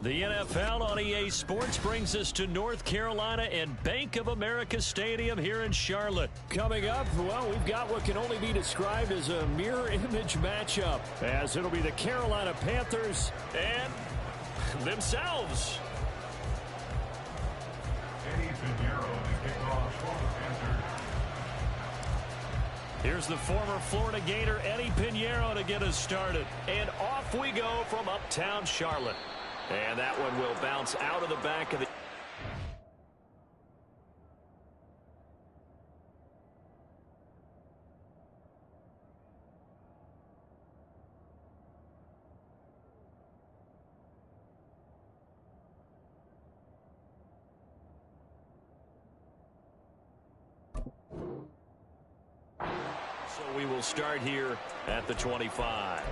The NFL on EA Sports brings us to North Carolina and Bank of America Stadium here in Charlotte. Coming up, well, we've got what can only be described as a mirror image matchup, as it'll be the Carolina Panthers and themselves. Here's the former Florida Gator, Eddie Pinheiro, to get us started. And off we go from uptown Charlotte. And that one will bounce out of the back of the... So we will start here at the 25.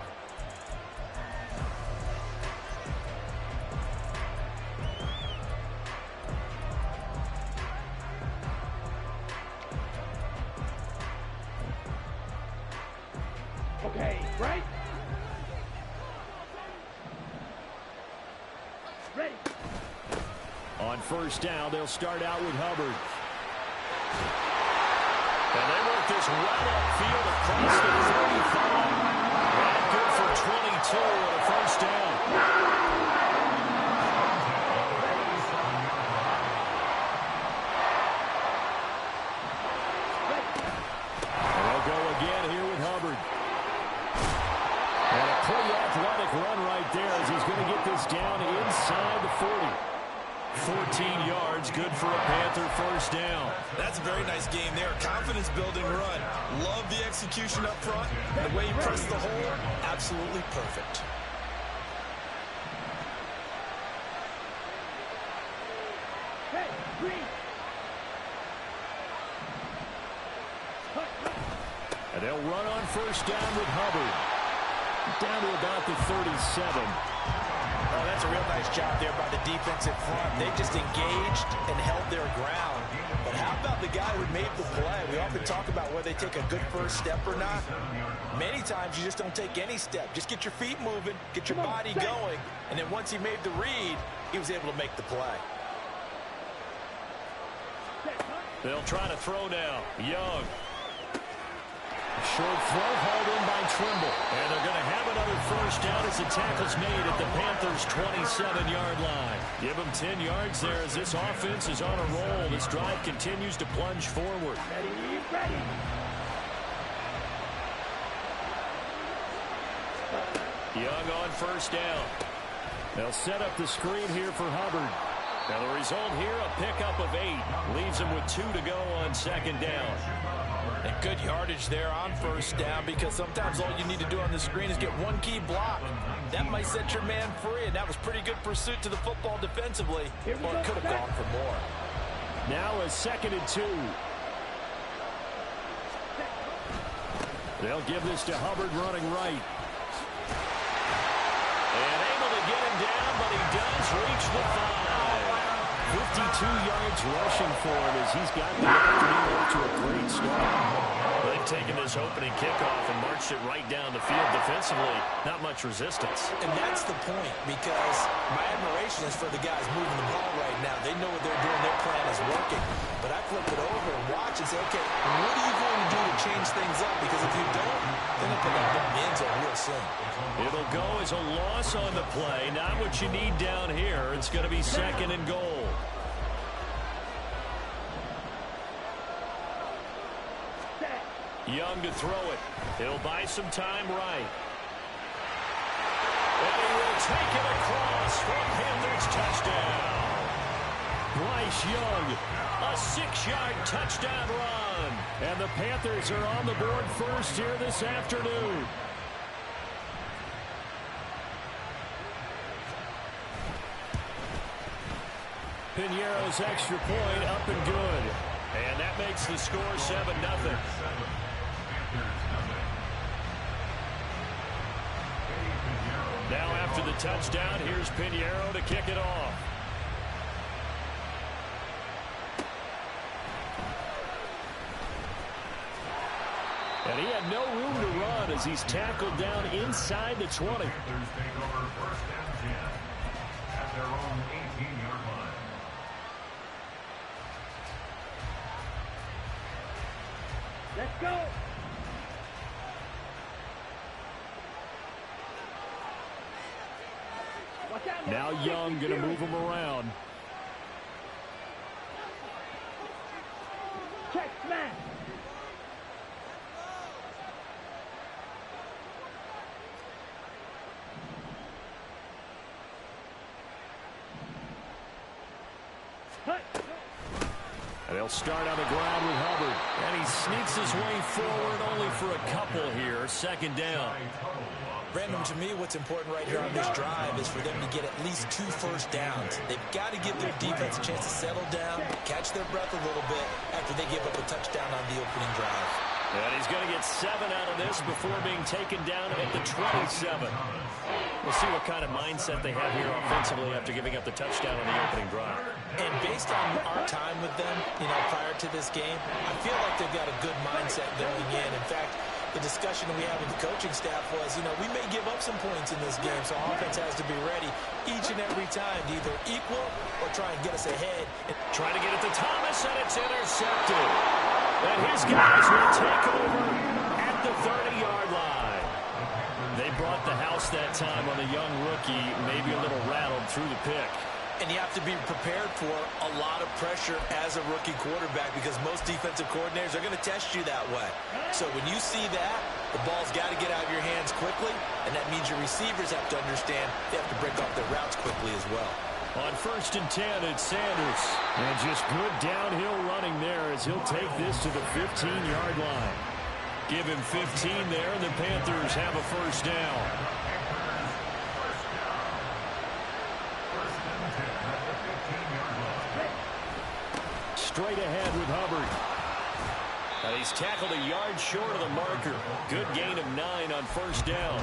Okay, right? Ready. On first down, they'll start out with Hubbard. And they work this well upfield across the 35. And good for 22 on a first down. And they'll go again here with Hubbard. And a pretty athletic run right there as he's going to get this down inside the 40. 14 yards, good for a Panther first down. That's a very nice game there. Confidence-building run. Love the execution up front. The way you press the hole, absolutely perfect. Hey, green. And they'll run on first down with Hubbard. Down to about the 37. Oh, that's a real nice job there by the defensive front. They just engaged and held their ground. But how about the guy who made the play? We often talk about whether they take a good first step or not. Many times you just don't take any step. Just get your feet moving, get your body going, and then once he made the read, he was able to make the play. They'll try to throw now. Young. Short throw hauled in by Trimble. And they're going to have another first down as the tackle's made at the Panthers' 27-yard line. Give them 10 yards there as this offense is on a roll. This drive continues to plunge forward. Ready. Young on first down. They'll set up the screen here for Hubbard. Now the result here, a pickup of 8. Leaves them with 2 to go on second down. And good yardage there on first down, because sometimes all you need to do on the screen is get one key block. That might set your man free, and that was pretty good pursuit to the football defensively, or it could have gone for more. Now a 2nd and 2. They'll give this to Hubbard running right. And able to get him down, but he does reach the 5. 52 yards rushing for him as he's got the afternoon off to a great start. They've taken this opening kickoff and marched it right down the field defensively. Not much resistance. And that's the point, because my admiration is for the guys moving the ball right now. They know what they're doing. Their plan is working. But I flip it over and watch and say, okay, what are you going to do to change things up? Because if you don't, then they'll put that in the end zone real soon. It'll go as a loss on the play. Not what you need down here. It's going to be 2nd and goal. Young to throw it. He'll buy some time right. And he will take it across for Panthers touchdown. Bryce Young, a 6-yard touchdown run. And the Panthers are on the board first here this afternoon. Pinheiro's extra point up and good. And that makes the score 7-0. Now after the touchdown, here's Pinheiro to kick it off. And he had no room to run as he's tackled down inside the 20. their own 18-yard line. Let's go. Watch out, Now Young going to move him around. check, smash. And they'll start on the ground with Hubbard. And he sneaks his way forward only for a couple here. Second down. Brandon, to me, what's important right here on this drive is for them to get at least 2 first downs. They've got to give their defense a chance to settle down, catch their breath a little bit after they give up a touchdown on the opening drive. And he's going to get 7 out of this before being taken down at the 27. We'll see what kind of mindset they have here offensively after giving up the touchdown on the opening drive. And based on our time with them, prior to this game, I feel like they've got a good mindset going in. In fact, the discussion that we had with the coaching staff was, we may give up some points in this game, so offense has to be ready each and every time to either equal or try and get us ahead. Trying to get it to Thomas, and it's intercepted. And his guys will take over at the 30-yard line. They brought the house that time on the young rookie, maybe a little rattled through the pick. And you have to be prepared for a lot of pressure as a rookie quarterback because most defensive coordinators are going to test you that way. So when you see that, the ball's got to get out of your hands quickly, and that means your receivers have to understand they have to break off their routes quickly as well. On 1st and 10, it's Sanders. And just good downhill running there as he'll take this to the 15-yard line. Give him 15 there, and the Panthers have a first down. Straight ahead with Hubbard. And he's tackled a yard short of the marker. Good gain of 9 on first down.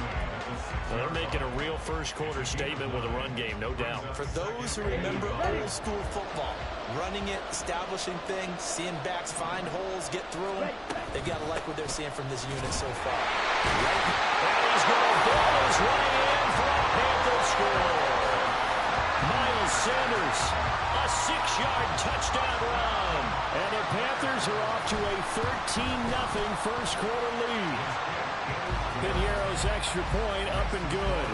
Well, they're making a real first-quarter statement with a run game, no doubt. For those who remember old-school football, running it, establishing things, seeing backs find holes, get through them, they've got to like what they're seeing from this unit so far. And he's going to ball his way in for a Panther score. Miles Sanders, a 6-yard touchdown run. And the Panthers are off to a 13-0 first-quarter lead. Piñeiro's extra point up and good.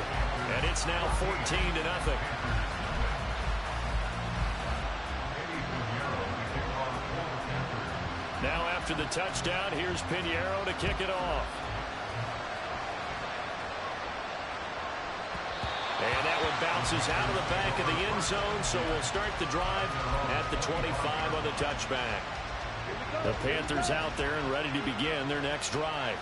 And it's now 14-0. Now after the touchdown, here's Piñeiro to kick it off. And that one bounces out of the back of the end zone, so we'll start the drive at the 25 on the touchback. The Panthers out there and ready to begin their next drive.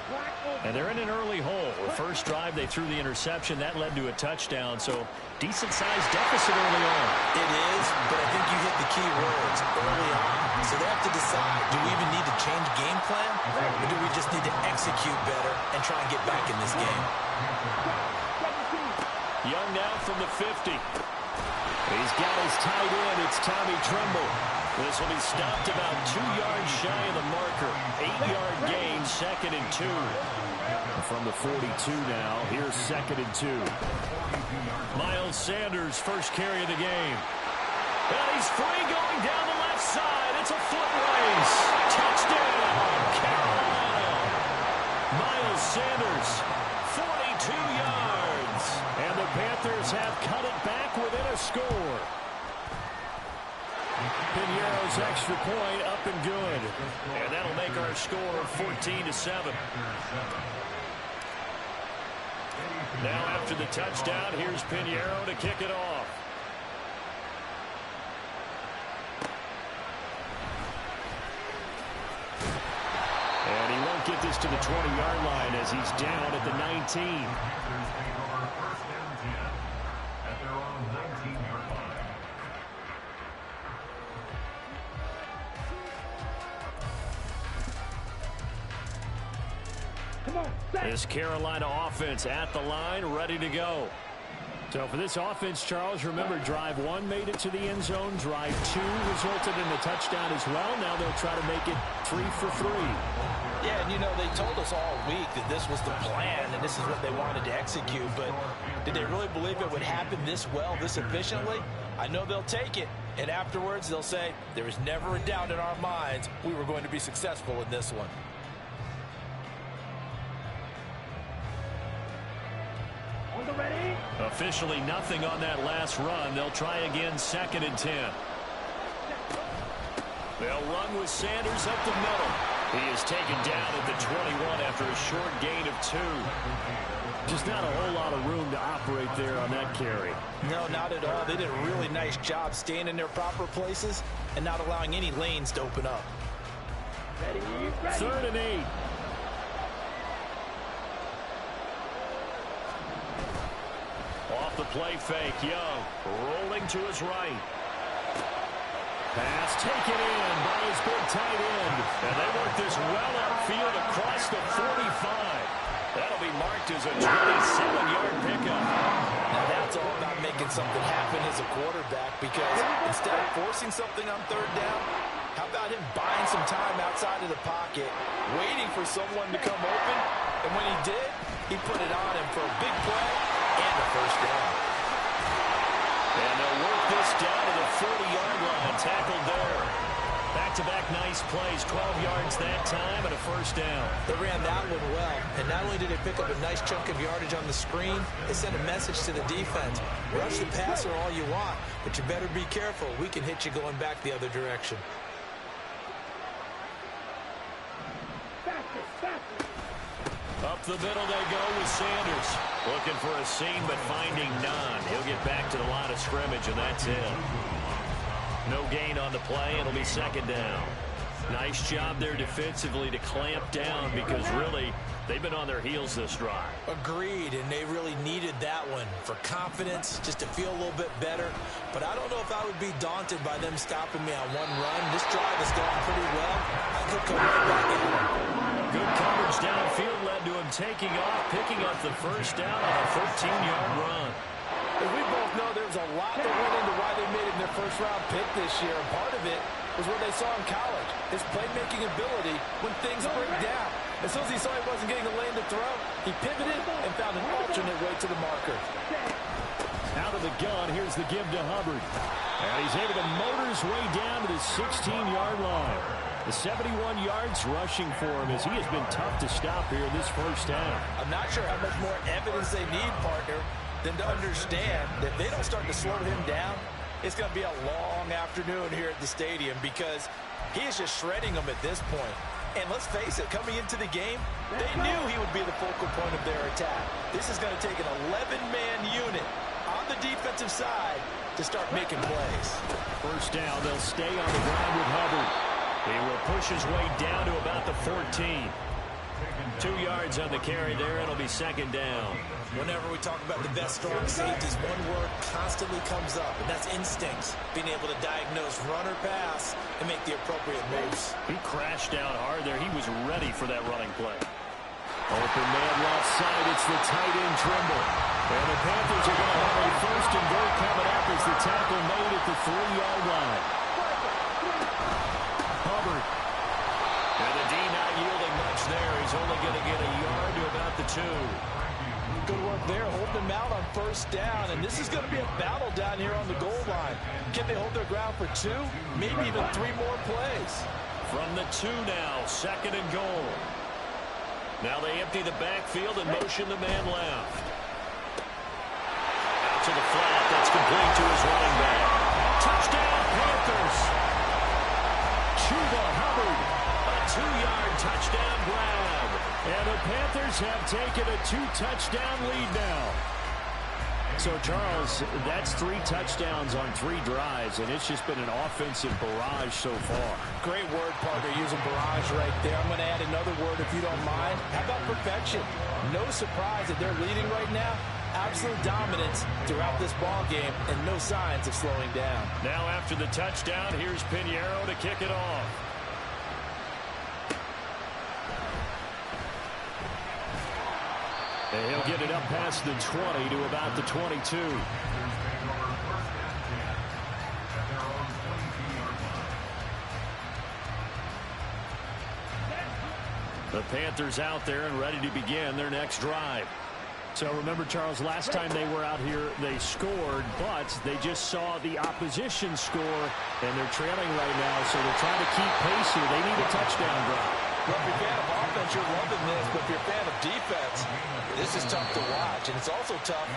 And they're in an early hole. The first drive, they threw the interception. That led to a touchdown, so decent-sized deficit early on. It is, but I think you hit the key words early on. So they have to decide, do we even need to change game plan, or do we just need to execute better and try and get back in this game? Young now from the 50. He's got his tight end. It's Tommy Tremble. This will be stopped about 2 yards shy of the marker. 8-yard gain, 2nd and 2. From the 42 now, here's 2nd and 2. Miles Sanders, first carry of the game. And he's free going down the left side. It's a foot race. Touchdown, Carolina. Miles Sanders, 42 yards. And the Panthers have cut it back within a score. Piñeiro's extra point up and good. And that'll make our score 14-7. Now after the touchdown, here's Piñeiro to kick it off. And he won't get this to the 20-yard line as he's down at the 19. This Carolina offense at the line, ready to go. So for this offense, Charles, remember, drive 1 made it to the end zone. Drive 2 resulted in a touchdown as well. Now they'll try to make it 3 for 3. Yeah, and you know, they told us all week that this was the plan and this is what they wanted to execute, but did they really believe it would happen this well, this efficiently? I know they'll take it, and afterwards they'll say, there was never a doubt in our minds we were going to be successful in this one. On the ready. Officially nothing on that last run. They'll try again, 2nd and 10. They'll run with Sanders up the middle. He is taken down at the 21 after a short gain of 2. Just not a whole lot of room to operate there on that carry. No, not at all. They did a really nice job staying in their proper places and not allowing any lanes to open up. Ready, ready. 3rd and 8. Off the play fake, Young rolling to his right. Pass taken in by his big tight end. And they work this well upfield across the 45. That'll be marked as a 27-yard pickup. Now that's all about making something happen as a quarterback, because instead of forcing something on 3rd down, how about him buying some time outside of the pocket, waiting for someone to come open, and when he did, he put it on him for a big play and a 1st down. And they'll work this down to the 40-yard line, tackled there. Back-to-back nice plays, 12 yards that time, and a 1st down. They ran that one well, and not only did they pick up a nice chunk of yardage on the screen, they sent a message to the defense. Rush the passer all you want, but you better be careful. We can hit you going back the other direction. Faster, faster. Up the middle they go with Sanders. Looking for a seam, but finding none. He'll get back to the line of scrimmage, and that's it. No gain on the play. It'll be 2nd down. Nice job there defensively to clamp down, because really they've been on their heels this drive. Agreed, and they really needed that one for confidence, just to feel a little bit better. But I don't know if I would be daunted by them stopping me on one run. This drive has gone pretty well. I could come right back in. Good coverage downfield led to him taking off, picking up the 1st down on a 13-yard run. As we both know, there's a lot that went into why they made it their 1st-round pick this year. And part of it was what they saw in college, his playmaking ability when things break down. As soon as he saw he wasn't getting a lane to throw, he pivoted and found an alternate way to the marker. Out of the gun, here's the give to Hubbard. And he's able to motor his way down to the 16-yard line. The 71 yards rushing for him, as he has been tough to stop here in this 1st down. I'm not sure how much more evidence they need, partner, than to understand that if they don't start to slow him down, it's going to be a long afternoon here at the stadium, because he is just shredding them at this point. And let's face it, coming into the game, they knew he would be the focal point of their attack. This is going to take an 11-man unit on the defensive side to start making plays. 1st down, they'll stay on the ground with Hubbard. He will push his way down to about the 14. 2 yards on the carry there. It'll be 2nd down. Whenever we talk about the best strong safeties, one word constantly comes up, and that's instincts. Being able to diagnose run or pass and make the appropriate moves. He crashed down hard there. He was ready for that running play. Open man left side. It's the tight end Trimble. And the Panthers are going to have a 1st and goal coming up as the tackle made at the 3-yard line. Hubbard. And the D not yielding much there. He's only going to get a yard to about the 2. Good work there, holding them out on 1st down, and this is going to be a battle down here on the goal line. Can they hold their ground for 2, maybe even 3 more plays? From the 2 now, 2nd and goal. Now they empty the backfield and motion the man left. Out to the flat, that's complete to his running back. Touchdown, Panthers! Chuba Hubbard, a 2-yard touchdown grab. And the Panthers have taken a 2-touchdown lead now. So, Charles, that's 3 touchdowns on 3 drives, and it's just been an offensive barrage so far. Great word, partner, using barrage right there. I'm going to add another word if you don't mind. How about perfection? No surprise that they're leading right now. Absolute dominance throughout this ball game, and no signs of slowing down. Now after the touchdown, here's Pinheiro to kick it off. And he'll get it up past the 20 to about the 22. The Panthers out there and ready to begin their next drive. So remember, Charles, last time they were out here, they scored, but they just saw the opposition score, and they're trailing right now, so they're trying to keep pace here. They need a touchdown drive. Well, if you're a fan of offense, you're loving this, but if you're a fan of defense, this is tough to watch, and it's also tough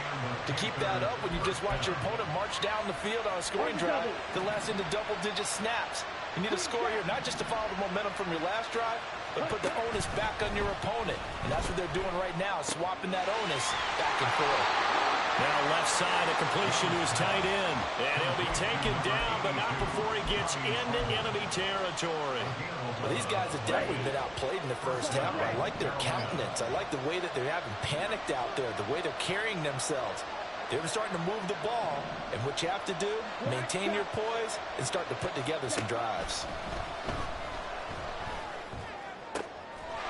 to keep that up when you just watch your opponent march down the field on a scoring drive that lasts into double-digit snaps. You need a score here, not just to follow the momentum from your last drive, but put the onus back on your opponent. And that's what they're doing right now, swapping that onus back and forth. Now left side, a completion to his tight end. And he'll be taken down, but not before he gets into enemy territory. Well, these guys have definitely been outplayed in the first half. I like their countenance. I like the way that they're having panicked out there, the way they're carrying themselves. They're starting to move the ball, and what you have to do, maintain your poise and start to put together some drives.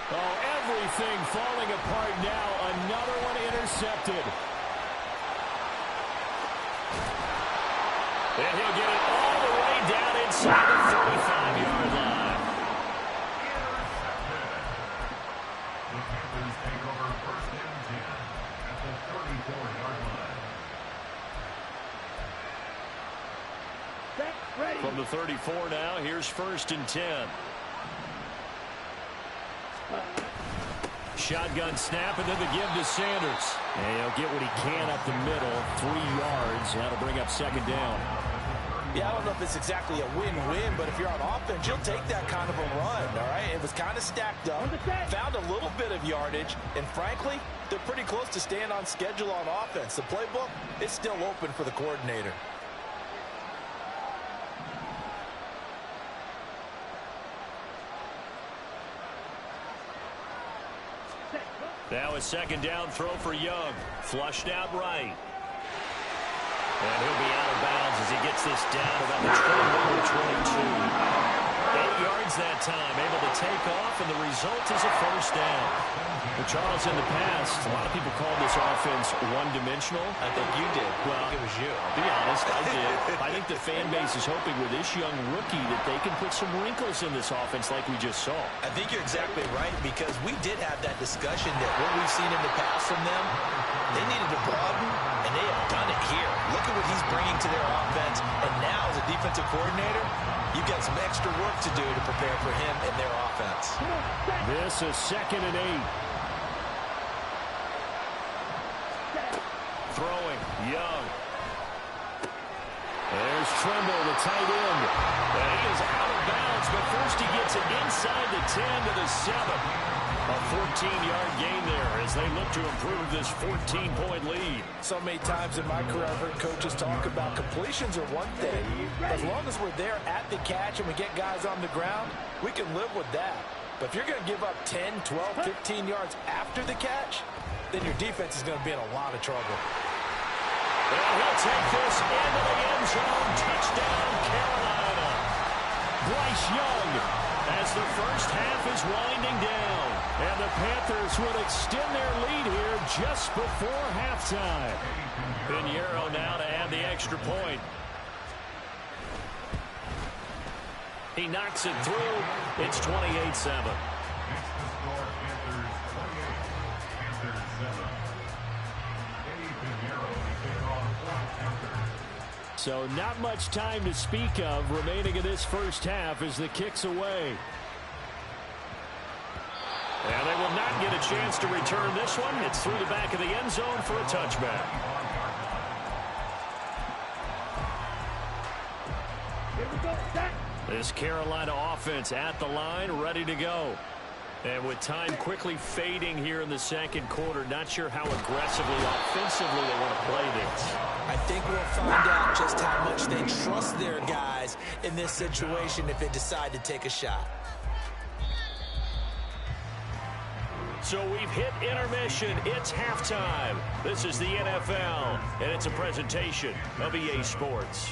Oh, everything falling apart now. Another one intercepted. And he'll get it all the way down inside the 35-yard line. The Panthers take over first and 10 at the 34-yard line. From the 34 now, here's first and 10. Shotgun snap, and then the give to Sanders. And he'll get what he can up the middle, 3 yards. That'll bring up second down. Yeah, I don't know if it's exactly a win-win, but if you're on offense, you'll take that kind of a run, all right? It was kind of stacked up, found a little bit of yardage, and frankly, they're pretty close to staying on schedule on offense. The playbook is still open for the coordinator. Now a second down throw for Young. Flushed out right. And he'll be out of bounds as he gets this down about the 21-22. 8 yards that time, able to take off, and the result is a first down. But Charles, in the past, a lot of people called this offense one-dimensional. I think you did. Well, I think it was you. I'll be honest, I did. I think the fan base is hoping with this young rookie that they can put some wrinkles in this offense like we just saw. I think you're exactly right, because we did have that discussion that what we've seen in the past from them, they needed to broaden, and they have done it here. Look at what he's bringing to their offense, and now as a defensive coordinator, you've got some extra work to do to prepare for him and their offense. This is 2nd and 8. Throwing, Young. There's Trimble, the tight end. And he is out of bounds, but first he gets it inside the 10 to the 7. A 14-yard gain there as they look to improve this 14-point lead. So many times in my career, I've heard coaches talk about completions are one thing. As long as we're there at the catch and we get guys on the ground, we can live with that. But if you're going to give up 10, 12, 15 yards after the catch, then your defense is going to be in a lot of trouble. And he'll take this into the end zone. Touchdown, Carolina. Bryce Young as the first half is winding down. And the Panthers will extend their lead here just before halftime. Pinheiro now to add the extra point. He knocks it through. It's 28-7. So not much time to speak of remaining in this first half as the kick's away. And they will not get a chance to return this one. It's through the back of the end zone for a touchback. This Carolina offense at the line, ready to go. And with time quickly fading here in the second quarter, not sure how aggressively, offensively they want to play this. I think we'll find out just how much they trust their guys in this situation if they decide to take a shot. So we've hit intermission. It's halftime. This is the NFL, and it's a presentation of EA Sports.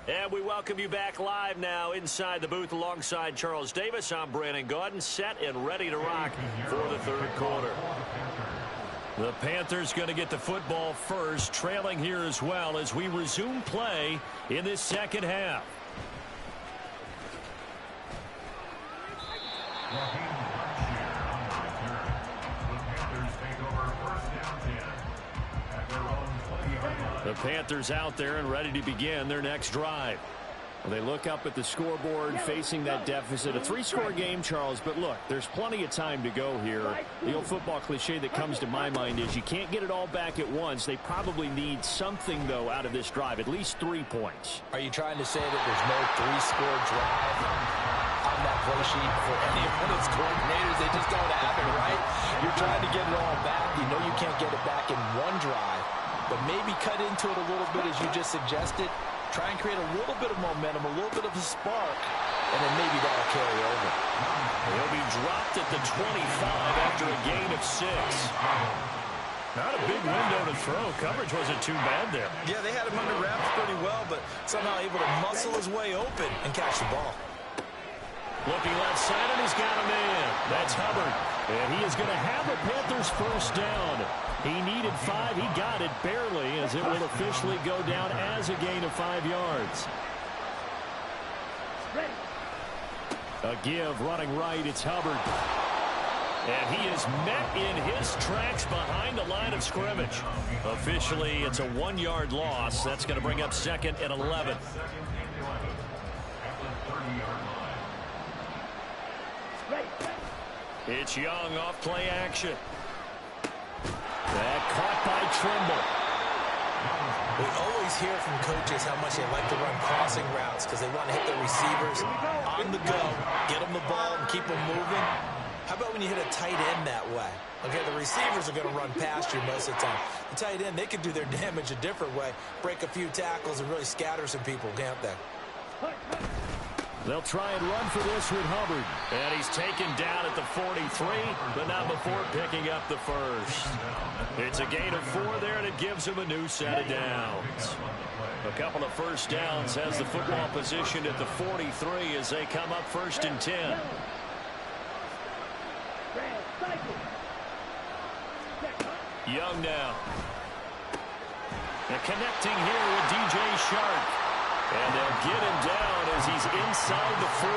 And we welcome you back live now inside the booth alongside Charles Davis. I'm Brandon Gaudin, set and ready to rock for the third quarter. The Panthers going to get the football first, trailing here as well as we resume play in this second half. The Panthers out there and ready to begin their next drive. They look up at the scoreboard facing that deficit. A three-score game, Charles, but look, there's plenty of time to go here. The old football cliche that comes to my mind is you can't get it all back at once. They probably need something, though, out of this drive, at least 3 points. Are you trying to say that there's no three-score drive on that play sheet for any of its coordinators? They just don't have it, right? You're trying to get it all back. You know you can't get it back in one drive, but maybe cut into it a little bit as you just suggested. Try and create a little bit of momentum, a little bit of a spark, and then maybe that'll carry over. He'll be dropped at the 25 after a gain of 6. Not a big window to throw. Coverage wasn't too bad there. Yeah, they had him under wraps pretty well, but somehow able to muscle his way open and catch the ball. Looking left side, and he's got a man. That's Hubbard. And he is going to have the Panthers first down. He needed 5. He got it barely, as it will officially go down as a gain of 5 yards. A give running right. It's Hubbard. And he is met in his tracks behind the line of scrimmage. Officially, it's a 1-yard loss. That's going to bring up 2nd and 11. It's Young off play action. That caught by Trimble. We always hear from coaches how much they like to run crossing routes because they want to hit their receivers on the go, get them the ball, and keep them moving. How about when you hit a tight end that way? Okay, the receivers are going to run past you most of the time. The tight end, they can do their damage a different way, break a few tackles, and really scatter some people, can't they? They'll try and run for this with Hubbard. And he's taken down at the 43, but not before picking up the first. It's a gain of 4 there, and it gives him a new set of downs. A couple of first downs has the football positioned at the 43 as they come up 1st and 10. Young now. And connecting here with DJ Shark. And they'll get him down as he's inside the 40.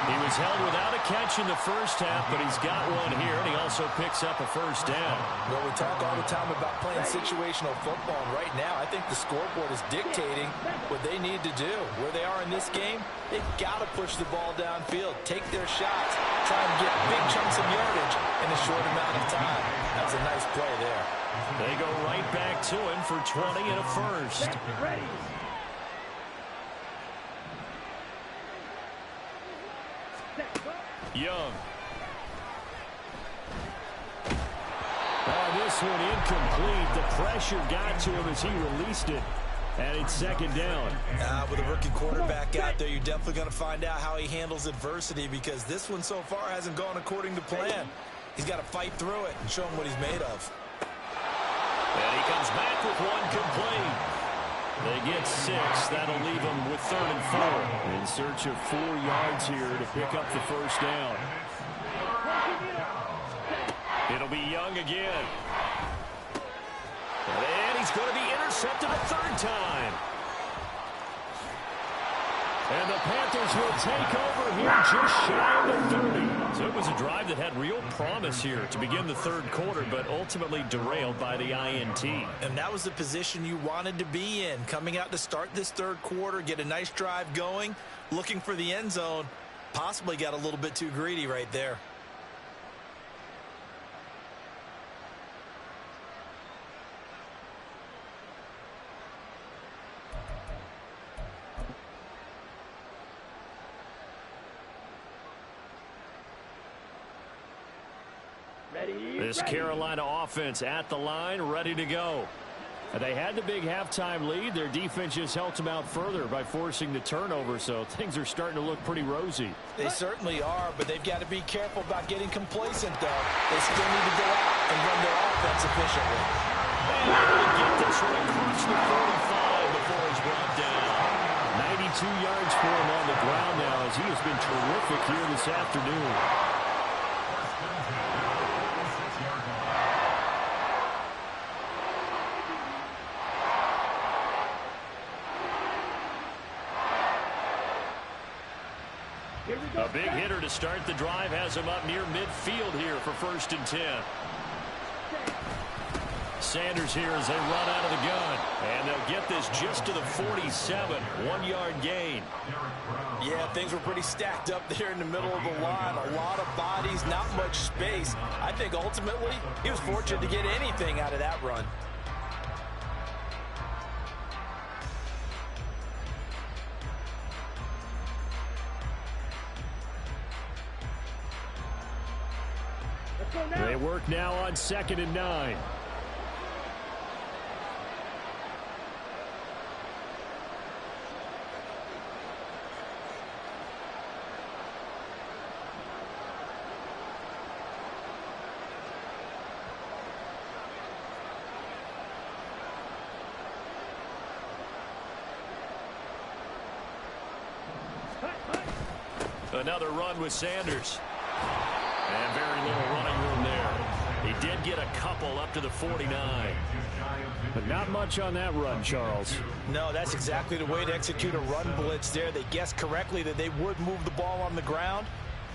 He was held without a catch in the first half, but he's got one here, and he also picks up a first down. Well, we talk all the time about playing situational football, and right now I think the scoreboard is dictating what they need to do. Where they are in this game, they've got to push the ball downfield, take their shots, try and get big chunks of yardage in a short amount of time. That's a nice play there. They go right back to him for 20 and a first. Young. This one incomplete. The pressure got to him as he released it. And it's 2nd down. With a rookie quarterback out there, you're definitely going to find out how he handles adversity because this one so far hasn't gone according to plan. He's got to fight through it and show him what he's made of. And he comes back with one complete. They get 6. That'll leave them with 3rd and 4. In search of 4 yards here to pick up the first down. It'll be Young again. And he's going to be intercepted a 3rd time. And the Panthers will take over here just shy of the 30. So it was a drive that had real promise here to begin the 3rd quarter, but ultimately derailed by the INT. And that was the position you wanted to be in. Coming out to start this 3rd quarter, get a nice drive going, looking for the end zone. Possibly got a little bit too greedy right there. This Carolina offense at the line, ready to go. They had the big halftime lead. Their defense just helped them out further by forcing the turnover, so things are starting to look pretty rosy. They certainly are, but they've got to be careful about getting complacent, though. They still need to go out and run their offense efficiently. And they get this one across the 45 before it's brought down. yards for him on the ground now, as he has been terrific here this afternoon. A big hitter to start the drive has him up near midfield here for 1st and 10. Sanders here as they run out of the gun. And they'll get this just to the 47. 1-yard gain. Yeah, things were pretty stacked up there in the middle of the line. A lot of bodies, not much space. I think ultimately he was fortunate to get anything out of that run. They work now on 2nd and 9. Another run with Sanders. And very little running room there. He did get a couple up to the 49. But not much on that run, Charles. No, that's exactly the way to execute a run blitz there. They guessed correctly that they would move the ball on the ground,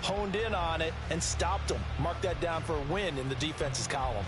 honed in on it, and stopped them. Mark that down for a win in the defense's column.